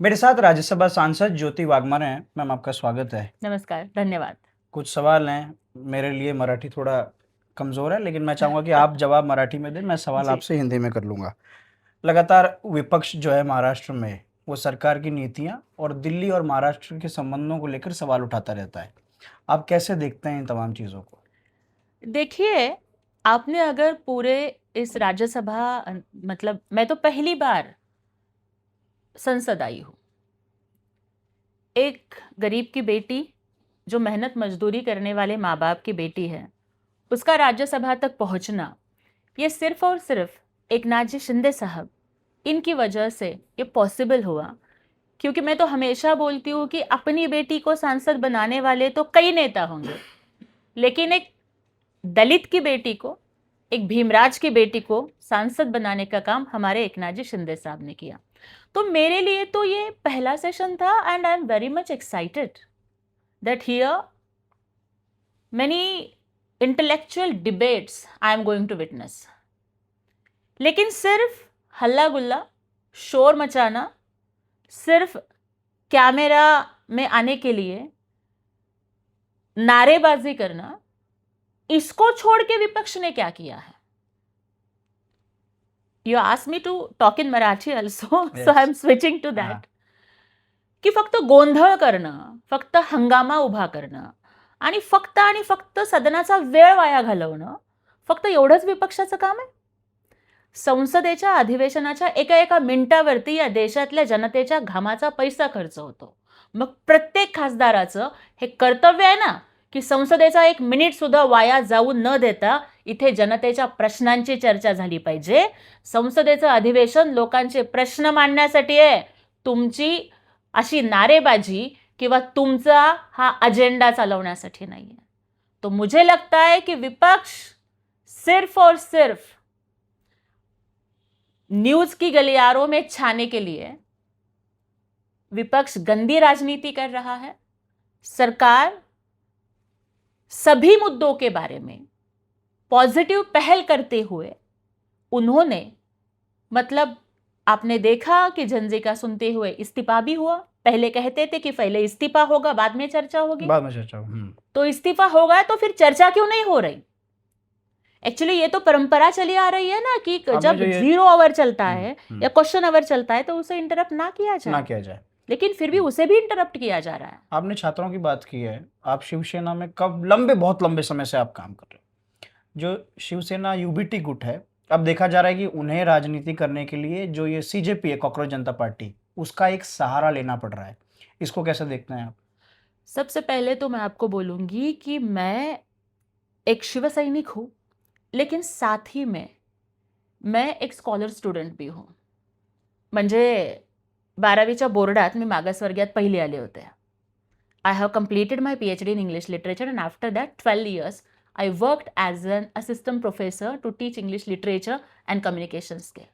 मेरे साथ राज्यसभा सांसद ज्योति वाघमारे हैं। मैम, आपका स्वागत है। नमस्कार, धन्यवाद। कुछ सवाल हैं, मेरे लिए मराठी थोड़ा कमज़ोर है, लेकिन मैं चाहूँगा कि आप जवाब मराठी में दें, मैं सवाल जी, आपसे हिंदी में कर लूँगा। लगातार विपक्ष जो है महाराष्ट्र में, वो सरकार की नीतियाँ और दिल्ली और महाराष्ट्र के संबंधों को लेकर सवाल उठाता रहता है। आप कैसे देखते हैं इन तमाम चीज़ों को? देखिए, आपने अगर पूरे इस राज्यसभा मतलब मैं तो पहली बार संसद आई हूँ। एक गरीब की बेटी, जो मेहनत मजदूरी करने वाले माँ-बाप की बेटी है, उसका राज्यसभा तक पहुँचना, ये सिर्फ़ और सिर्फ़ एकनाथ जी शिंदे साहब, इनकी वजह से ये पॉसिबल हुआ। क्योंकि मैं तो हमेशा बोलती हूँ कि अपनी बेटी को सांसद बनाने वाले तो कई नेता होंगे, लेकिन एक दलित की बेटी को, एक भीमराज की बेटी को सांसद बनाने का काम हमारे एकनाथ जी शिंदे साहब ने किया। तो मेरे लिए तो ये पहला सेशन था and I am very much excited that here many intellectual debates I am going to witness. लेकिन सिर्फ हल्ला गुल्ला, शोर मचाना, सिर्फ कैमरा में आने के लिए नारेबाजी करना, इसको छोड़ के विपक्ष ने क्या किया है? You asked me to talk in Marathi also, so yes. I'm switching to हां, that. की फक्त गोंधळ करणं, फक्त हंगामा उभा करणं आणि फक्त सदनाचा वेळ वाया घालवणं, फक्त एवढंच विपक्षाचं काम आहे? संसदेच्या अधिवेशनाच्या एका मिनिटावरती या देशातल्या जनतेच्या घामाचा पैसा खर्च होतो. मग प्रत्येक खासदाराचं हे कर्तव्य आहे ना, की संसदेचा एक मिनिट सुद्धा वाया जाऊ न देता इथे जनतेच्या प्रश्नांची चर्चा झाली पाहिजे. संसदेचं अधिवेशन लोकांचे प्रश्न मांडण्यासाठी आहे. तुमची अशी नारेबाजी किंवा तुमचा हा अजेंडा चालवण्यासाठी नाहीये. तो मुझे लगता है कि विपक्ष सिर्फ और सिर्फ न्यूज की गलियारों में छाने के लिए विपक्ष गंदी राजनीति कर रहा है। सरकार सभी मुद्दों के बारे में पॉजिटिव पहल करते हुए उन्होंने मतलब आपने देखा कि जनजी का सुनते हुए इस्तीफा भी हुआ। पहले कहते थे कि पहले इस्तीफा होगा, बाद में चर्चा होगी। बाद में चर्चा हो। तो इस्तीफा होगा तो फिर चर्चा क्यों नहीं हो रही? एक्चुअली ये तो परंपरा चली आ रही है ना कि आपने जब जो ये 0 आवर चलता हुँ, है हुँ, या क्वेश्चन आवर चलता है तो उसे इंटरप्ट ना किया ना जाए, किया जाए। लेकिन फिर भी हुँ। उसे भी इंटरप्ट किया जा रहा है। आपने छात्रों की बात की है। आप शिवसेना में कब बहुत लंबे समय से आप काम कर रहे हैं। जो शिवसेना यूबीटी गुट है, अब देखा जा रहा है कि उन्हें राजनीति करने के लिए जो ये सीजेपी है, कॉकरोच जनता पार्टी, उसका एक सहारा लेना पड़ रहा है। इसको कैसे देखते हैं आप? सबसे पहले तो मैं आपको बोलूंगी कि मैं एक शिव सैनिक हूं, लेकिन साथ ही में मैं एक स्कॉलर स्टुडंट भी हूं. म्हणजे 12वीच्या बोर्डात मी मागासवर्गीयात पहिली आले होते. I have completed my PhD in English literature and after that 12 years I worked as an assistant professor to teach English literature and communication skill.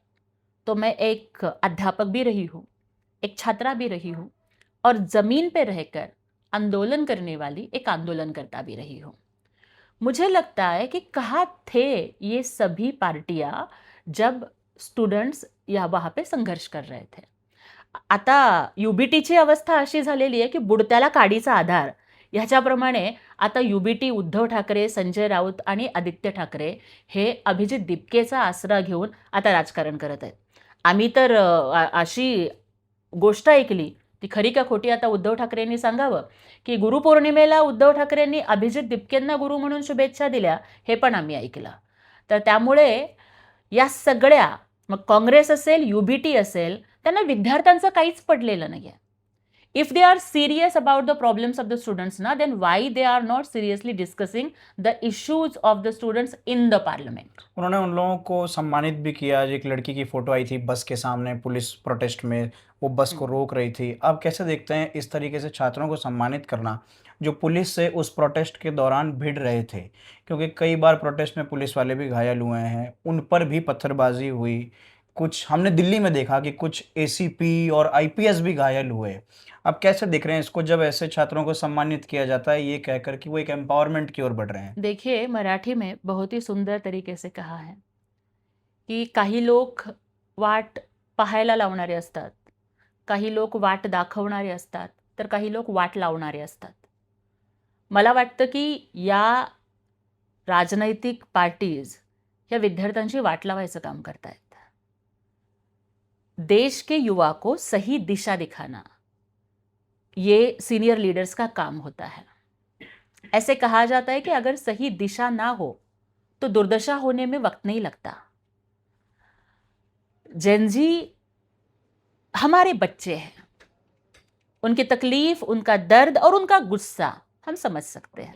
तो मैं एक अध्यापक भी रही हूँ, एक छात्रा भी रही हूँ और ज़मीन पे रहकर आंदोलन करने वाली एक आंदोलनकर्ता भी रही हूँ. मुझे लगता है कि कहाँ थे ये सभी पार्टियां जब स्टुडंट्स या वहाँ पे संघर्ष कर रहे थे. आता युबीटीची अवस्था अशी झालेली आहे की बुडत्याला काडीचा आधार ह्याच्याप्रमाणे आता युबीटी उद्धव ठाकरे, संजय राऊत आणि आदित्य ठाकरे हे अभिजित दिपकेचा आसरा घेऊन आता राजकारण करत आहेत. आम्ही तर अशी गोष्ट ऐकली, ती खरी का खोटी आता उद्धव ठाकरेंनी सांगावं, की गुरुपौर्णिमेला उद्धव ठाकरेंनी अभिजित दिपकेंना गुरु म्हणून शुभेच्छा दिल्या, हे पण आम्ही ऐकलं. तर त्यामुळे या सगळ्या, मग काँग्रेस असेल, युबीटी असेल, त्यांना विद्यार्थ्यांचं काहीच पडलेलं नाहीये. If they are serious about the problems of the students, na, then why they are not seriously discussing the issues of the students in the parliament? उन्होंने उन लोगों को सम्मानित भी किया। एक लड़की की फ़ोटो आई थी बस के सामने, पुलिस प्रोटेस्ट में, वो बस को रोक रही थी। आप कैसे देखते हैं इस तरीके से छात्रों को सम्मानित करना, जो पुलिस से उस प्रोटेस्ट के दौरान भिड़ रहे थे? क्योंकि कई बार प्रोटेस्ट में पुलिस वाले भी घायल हुए हैं, उन पर भी पत्थरबाज़ी हुई। कुछ हमने दिल्ली में देखा कि कुछ एसीपी और आईपीएस भी घायल हुए। आप कैसे देख रहे हैं इसको, जब ऐसे छात्रों को सम्मानित किया जाता है, ये कहकर कि वो एक एम्पावरमेंट की ओर बढ़ रहे हैं? देखिए, मराठी में बहुत ही सुंदर तरीके से कहा है की काही लोक वाट पाहायला लावणारे असतात, काही लोक वाट दाखवणारे असतात, तर काही लोक वाट लावणारे असतात. मला वाटतं की या राजनैतिक पार्टीज या विद्यार्थ्यांची वाट लावायचं काम करतायत. देश के युवा को सही दिशा दिखाना ये सीनियर लीडर्स का काम होता है. ऐसे कहा जाता है कि अगर सही दिशा ना हो तो दुर्दशा होने में वक्त नहीं लगता. जेनजी हमारे बच्चे हैं, उनकी तकलीफ, उनका दर्द और उनका गुस्सा हम समझ सकते हैं.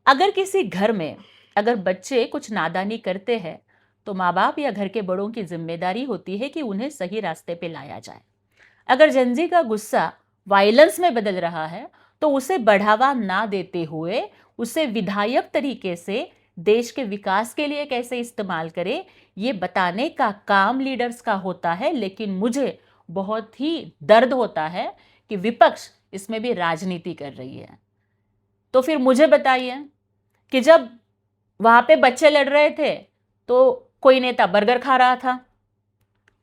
अगर किसी घर में अगर बच्चे कुछ नादानी करते हैं तो माँ बाप या घर के बड़ों की जिम्मेदारी होती है कि उन्हें सही रास्ते पे लाया जाए. अगर जेनजी का गुस्सा वायलेंस में बदल रहा है तो उसे बढ़ावा ना देते हुए उसे विधायक तरीके से देश के विकास के लिए कैसे इस्तेमाल करें, ये बताने का काम लीडर्स का होता है. लेकिन मुझे बहुत ही दर्द होता है कि विपक्ष इसमें भी राजनीति कर रही है. तो फिर मुझे बताइए कि जब वहां पे बच्चे लड़ रहे थे तो कोई नेता बर्गर खा रहा था,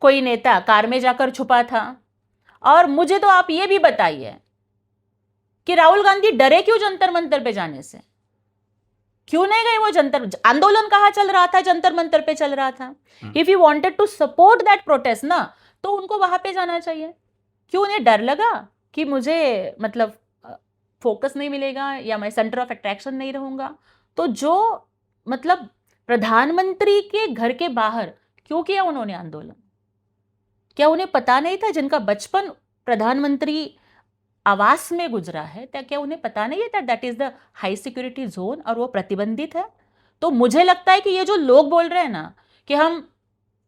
कोई नेता कार में जाकर छुपा था. और मुझे तो आप ये भी बताइए कि राहुल गांधी डरे क्यों जंतर मंतर पे जाने से? क्यों नहीं गए वो जंतर? आंदोलन कहाँ चल रहा था? जंतर मंतर पे चल रहा था. If you wanted to support that protest ना, तो उनको वहां पे जाना चाहिए. क्यों उन्हें डर लगा कि मुझे मतलब फोकस नहीं मिलेगा या मैं सेंटर ऑफ अट्रैक्शन नहीं रहूंगा? तो जो मतलब प्रधानमंत्री के घर के बाहर क्यों किया उन्होंने आंदोलन? क्या उन्हें पता नहीं था जिनका बचपन प्रधानमंत्री आवास में गुजरा है, क्या उन्हें पता नहीं है that is the high security zone और वो प्रतिबंधित है? तो मुझे लगता है कि ये जो लोग बोल रहे हैं ना कि हम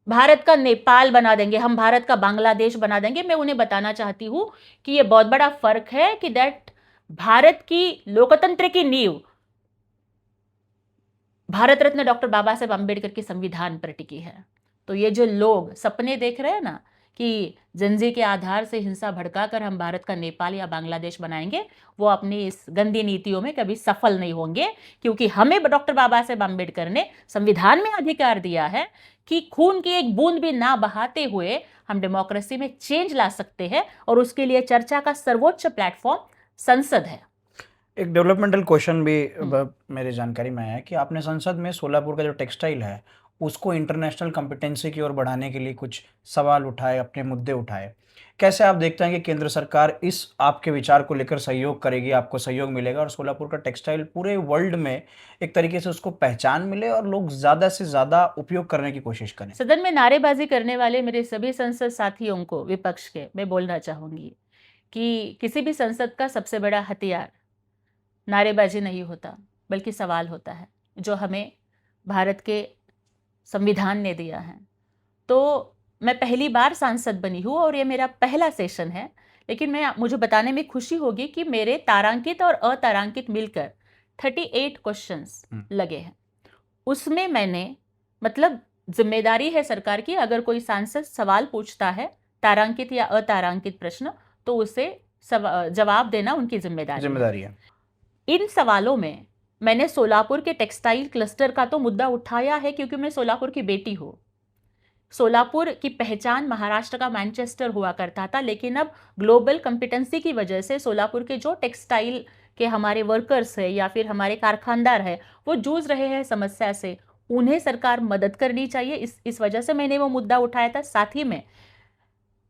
भारत का नेपाल बना देंगे, हम भारत का बांग्लादेश बना देंगे, मैं उन्हें बताना चाहती हूं कि ये बहुत बड़ा फर्क है कि दैट भारत की लोकतंत्र की नींव भारत रत्न डॉक्टर बाबा साहेब अम्बेडकर के संविधान पर टिकी है. तो ये जो लोग सपने देख रहे हैं ना कि जंजी के आधार से हिंसा भड़काकर हम भारत का नेपाल या बांग्लादेश बनाएंगे, वो अपनी इस गंदी नीतियों में कभी सफल नहीं होंगे. क्योंकि हमें डॉक्टर बाबा साहेब अम्बेडकर ने संविधान में अधिकार दिया है कि खून की एक बूंद भी ना बहाते हुए हम डेमोक्रेसी में चेंज ला सकते हैं. और उसके लिए चर्चा का सर्वोच्च प्लेटफॉर्म संसद है. एक डेवलपमेंटल क्वेश्चन भी मेरे जानकारी में आया है कि आपने संसद में सोलापुर का जो टेक्सटाइल है उसको इंटरनेशनल कॉम्पिटेंसी की ओर बढ़ाने के लिए कुछ सवाल उठाए, अपने मुद्दे उठाए. कैसे आप देखते हैं कि केंद्र सरकार इस आपके विचार को लेकर सहयोग करेगी, आपको सहयोग मिलेगा और सोलापुर का टेक्सटाइल पूरे वर्ल्ड में एक तरीके से उसको पहचान मिले और लोग ज़्यादा से ज़्यादा उपयोग करने की कोशिश करें? सदन में नारेबाजी करने वाले मेरे सभी संसद साथियों को, विपक्ष के, मैं बोलना चाहूंगी कि किसी भी संसद का सबसे बड़ा हथियार नारेबाजी नहीं होता बल्कि सवाल होता है जो हमें भारत के संविधान ने दिया है. तो मैं पहली बार सांसद बनी हूँ और ये मेरा पहला सेशन है. लेकिन मुझे बताने में खुशी होगी कि मेरे तारांकित और अतारांकित मिलकर 38 क्वेश्चंस लगे हैं. उसमें मैंने मतलब जिम्मेदारी है सरकार की, अगर कोई सांसद सवाल पूछता है तारांकित या अतारांकित प्रश्न, तो उसे जवाब देना उनकी जिम्मेदारी है. इन सवालों में मैंने सोलापुर के टेक्सटाइल क्लस्टर का तो मुद्दा उठाया है क्योंकि मैं सोलापुर की बेटी हूँ. सोलापुर की पहचान महाराष्ट्र का मैनचेस्टर हुआ करता था, लेकिन अब ग्लोबल कॉम्पिटेंसी की वजह से सोलापुर के जो टेक्सटाइल के हमारे वर्कर्स है या फिर हमारे कारखानदार है वो जूझ रहे हैं समस्या से. उन्हें सरकार मदद करनी चाहिए. इस वजह से मैंने वो मुद्दा उठाया था. साथ ही में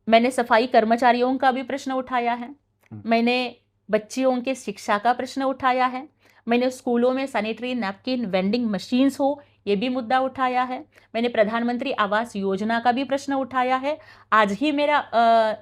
मैंने सफाई कर्मचारियों का भी प्रश्न उठाया है. मैंने बच्चियों के शिक्षा का प्रश्न उठाया है. मैंने स्कूलों में सैनिटरी नैपकिन वेंडिंग मशीन्स हो, ये भी मुद्दा उठाया है. मैंने प्रधानमंत्री आवास योजना का भी प्रश्न उठाया है. आज ही मेरा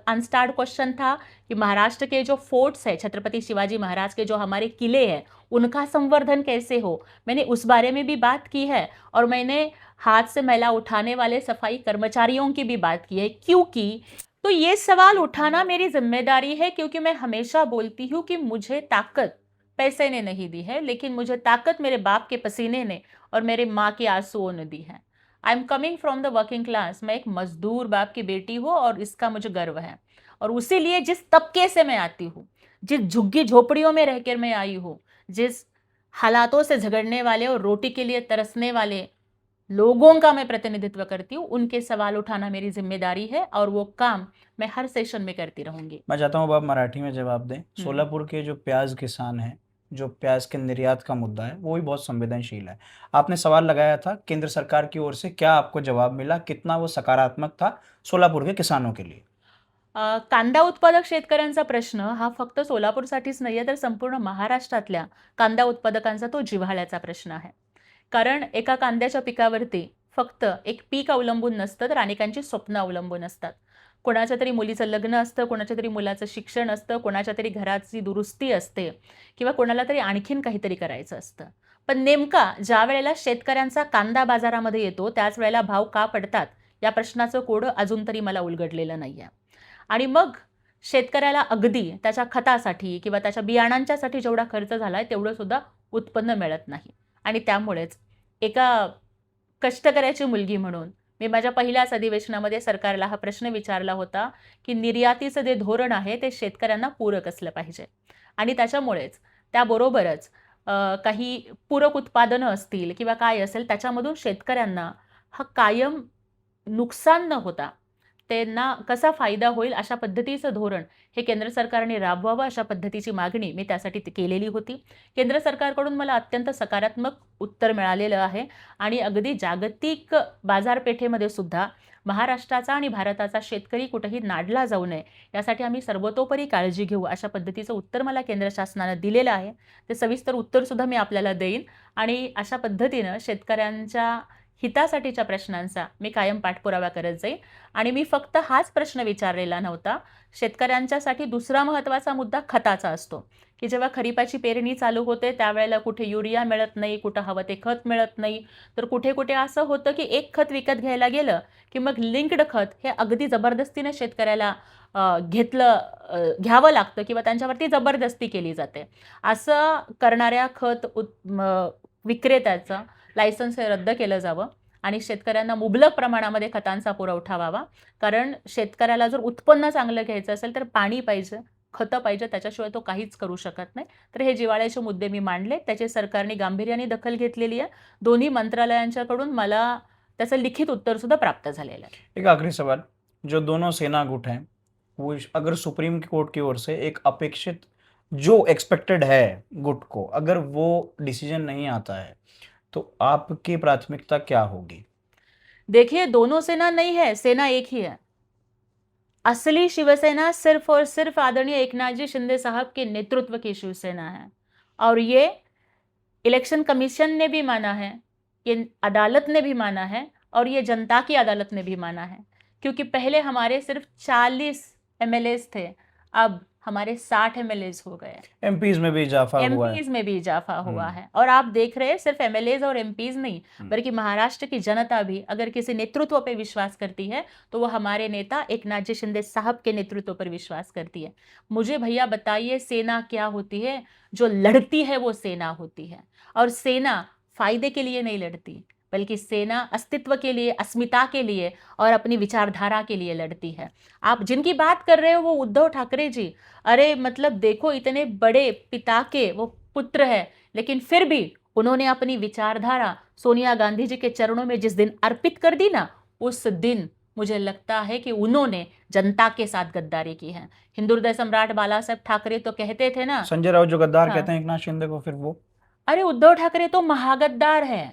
अनस्टार्ड क्वेश्चन था कि महाराष्ट्र के जो फोर्ट्स है, छत्रपति शिवाजी महाराज के जो हमारे किले हैं, उनका संवर्धन कैसे हो, मैंने उस बारे में भी बात की है. और मैंने हाथ से मैला उठाने वाले सफाई कर्मचारियों की भी बात की है. क्योंकि तो ये सवाल उठाना मेरी जिम्मेदारी है, क्योंकि मैं हमेशा बोलती हूँ कि मुझे ताकत पैसे ने नहीं दी है, लेकिन मुझे ताकत मेरे बाप के पसीने ने और मेरे माँ के आंसुओं ने दी है. I am coming from the working class. मैं एक मजदूर बाप की बेटी हूँ और इसका मुझे गर्व है. और उसीलिए जिस तबके से मैं आती हूँ, जिस झुग्गी झोपड़ियों में रहकर मैं आई हूँ, जिस हालातों से झगड़ने वाले और रोटी के लिए तरसने वाले लोगों का मैं प्रतिनिधित्व करती हूँ, उनके सवाल उठाना मेरी जिम्मेदारी है और वो काम मैं हर सेशन में करती रहूंगी। मैं चाहता हूँ अब आप मराठी में जवाब दें। हम्म। सोलापुर के जो प्याज किसान हैं, जो प्याज के निर्यात का मुद्दा है, वो भी बहुत संवेदनशील है। आपने सवाल लगाया था केंद्र सरकार की ओर से, क्या आपको जवाब मिला? कितना वो सकारात्मक था सोलापुर के किसानों के लिए? कांदा उत्पादक शेतकऱ्यांचा प्रश्न हा फक्त सोलापूरसाठीच नाहीये, तर संपूर्ण महाराष्ट्रातल्या कांदा उत्पादकांचा तो जिव्हाळ्याचा प्रश्न आहे. कारण एका कांद्याच्या पिकावरती फक्त एक पीक अवलंबून नसतं, तर अनेकांची स्वप्न अवलंबून असतात. कोणाच्या तरी मुलीचं लग्न असतं, कोणाच्या तरी मुलाचं शिक्षण असतं, कोणाच्या तरी घराची दुरुस्ती असते किंवा कोणाला तरी आणखीन काहीतरी करायचं असतं. पण नेमका ज्या वेळेला शेतकऱ्यांचा कांदा बाजारामध्ये येतो त्याच वेळेला भाव का पडतात या प्रश्नाचं कोडं अजून तरी मला उलगडलेलं नाहीये. आणि मग शेतकऱ्याला अगदी त्याच्या खतासाठी किंवा त्याच्या बियाणांच्यासाठी जेवढा खर्च झालाय तेवढं सुद्धा उत्पन्न मिळत नाही. आणि त्यामुळेच एका कष्टकऱ्याची मुलगी म्हणून मी माझ्या पहिल्याच अधिवेशनामध्ये सरकारला हा प्रश्न विचारला होता की निर्यातीचं जे धोरण आहे ते शेतकऱ्यांना पूरक असलं पाहिजे. आणि त्याच्यामुळेच त्याबरोबरच काही पूरक उत्पादनं असतील किंवा काय असेल त्याच्यामधून शेतकऱ्यांना हा कायम नुकसान न होता त्यांना कसा फायदा होईल अशा पद्धतीचं धोरण हे केंद्र सरकारने राबवावं अशा पद्धतीची मागणी मी त्यासाठी केलेली होती. केंद्र सरकारकडून मला अत्यंत सकारात्मक उत्तर मिळालेलं आहे आणि अगदी जागतिक बाजारपेठेमध्ये सुद्धा महाराष्ट्राचा आणि भारताचा शेतकरी कुठेही नाडला जाऊ नये यासाठी आम्ही सर्वतोपरी काळजी घेऊ अशा पद्धतीचं उत्तर मला केंद्र शासनानं दिलेलं आहे. ते सविस्तर उत्तर सुद्धा मी आपल्याला देईन आणि अशा पद्धतीनं शेतकऱ्यांच्या हितासाठीच्या प्रश्नांचा मी कायम पाठपुरावा करत जाईल. आणि मी फक्त हाच प्रश्न विचारलेला नव्हता. शेतकऱ्यांच्यासाठी दुसरा महत्त्वाचा मुद्दा खताचा असतो की जेव्हा खरीपाची पेरणी चालू होते त्यावेळेला कुठे युरिया मिळत नाही, कुठं हवं ते खत मिळत नाही, तर कुठे कुठे असं होतं की एक खत विकत घ्यायला गेलं की मग लिंक्ड खत हे अगदी जबरदस्तीने शेतकऱ्याला घ्यावं लागतं किंवा त्यांच्यावरती जबरदस्ती केली जाते. असं करणाऱ्या विक्रेत्याचं लायसन्स हे रद्द केलं जावं आणि शेतकऱ्यांना मुबलक प्रमाणामध्ये खतांचा पुरवठा व्हावा. कारण शेतकऱ्याला जर उत्पन्न चांगलं घ्यायचं असेल तर पाणी पाहिजे, खतं पाहिजे, त्याच्याशिवाय तो काहीच करू शकत नाही. तर हे जिव्हाळ्याचे मुद्दे मी मांडले, त्याची सरकारने गांभीर्याने दखल घेतलेली आहे. दोन्ही मंत्रालयांच्याकडून मला त्याचं लिखित उत्तर सुद्धा प्राप्त झालेलं आहे. एक आखिरी सवाल, जो दोनों सेना गुट हैं, वो अगर सुप्रीम कोर्ट की ओर से एक अपेक्षित जो एक्सपेक्टेड है गुट को, अगर वो डिसीजन नहीं आता है, तो आपकी प्राथमिकता क्या होगी? देखिए, दोनों सेना नहीं है, सेना एक ही है. असली शिवसेना सिर्फ और सिर्फ आदरणीय एकनाथ जी शिंदे साहब के नेतृत्व की शिवसेना है और ये इलेक्शन कमीशन ने भी माना है, ये अदालत ने भी माना है और ये जनता की अदालत ने भी माना है. क्योंकि पहले हमारे सिर्फ 40 एमएलएज थे, अब हमारे 60 एमएलएज हो गए. एमपीज में भी इजाफा हुआ है। एमपीज में भी इजाफा हुआ है और आप देख रहे हैं सिर्फ एमएलएज और एमपीज नहीं बल्कि महाराष्ट्र की जनता भी अगर किसी नेतृत्व पे विश्वास करती है तो वो हमारे नेता एकनाथ जी शिंदे साहब के नेतृत्व पर विश्वास करती है. मुझे भैया बताइए सेना क्या होती है? जो लड़ती है वो सेना होती है और सेना फायदे के लिए नहीं लड़ती बल्कि सेना अस्तित्व के लिए, अस्मिता के लिए और अपनी विचारधारा के लिए लड़ती है. आप जिनकी बात कर रहे हो वो उद्धव ठाकरे जी, अरे मतलब देखो इतने बड़े पिता के वो पुत्र है लेकिन फिर भी उन्होंने अपनी विचारधारा सोनिया गांधी जी के चरणों में जिस दिन अर्पित कर दी ना, उस दिन मुझे लगता है कि उन्होंने जनता के साथ गद्दारी की है. हिंदू हृदय सम्राट बाला साहेब ठाकरे तो कहते थे ना, संजय राउत जो गद्दार हाँ. कहते हैं एकनाथ शिंदे को, फिर वो अरे उद्धव ठाकरे तो महागद्दार है.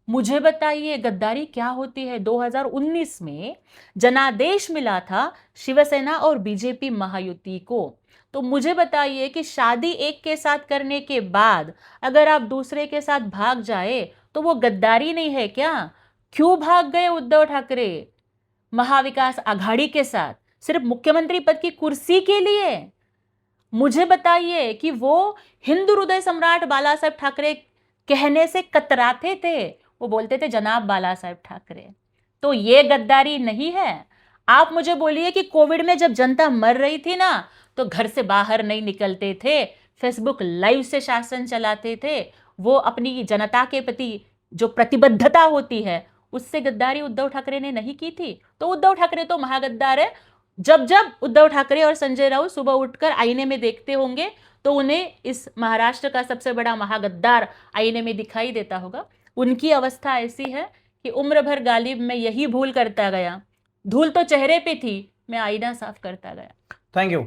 मुझे बताइए गद्दारी क्या होती है. 2019 में जनादेश मिला था शिवसेना और बीजेपी महायुति को. तो मुझे बताइए कि शादी एक के साथ करने के बाद अगर आप दूसरे के साथ भाग जाए तो वो गद्दारी नहीं है क्या? क्यों भाग गए उद्धव ठाकरे महाविकास आघाड़ी के साथ? सिर्फ मुख्यमंत्री पद की कुर्सी के लिए? मुझे बताइए कि वो हिंदू हृदय सम्राट बाला साहेब ठाकरे कहने से कतराते थे, वो बोलते थे जनाब बाला साहेब ठाकरे. तो ये गद्दारी नहीं है. आप मुझे बोलिए कि कोविड में जब जनता मर रही थी ना तो घर से बाहर नहीं निकलते थे, फेसबुक लाइव से शासन चलाते थे, वो अपनी जनता के प्रति जो प्रतिबद्धता होती है उससे गद्दारी उद्धव ठाकरे ने नहीं की थी. तो उद्धव ठाकरे तो महागद्दार है. जब जब उद्धव ठाकरे और संजय राउत सुबह उठकर आईने में देखते होंगे तो उन्हें इस महाराष्ट्र का सबसे बड़ा महागद्दार आईने में दिखाई देता होगा. उनकी अवस्था ऐसी है कि उम्र भर गालिब मैं यही भूल करता गया, धूल तो चेहरे पे थी, मैं आईना साफ करता गया। Thank you.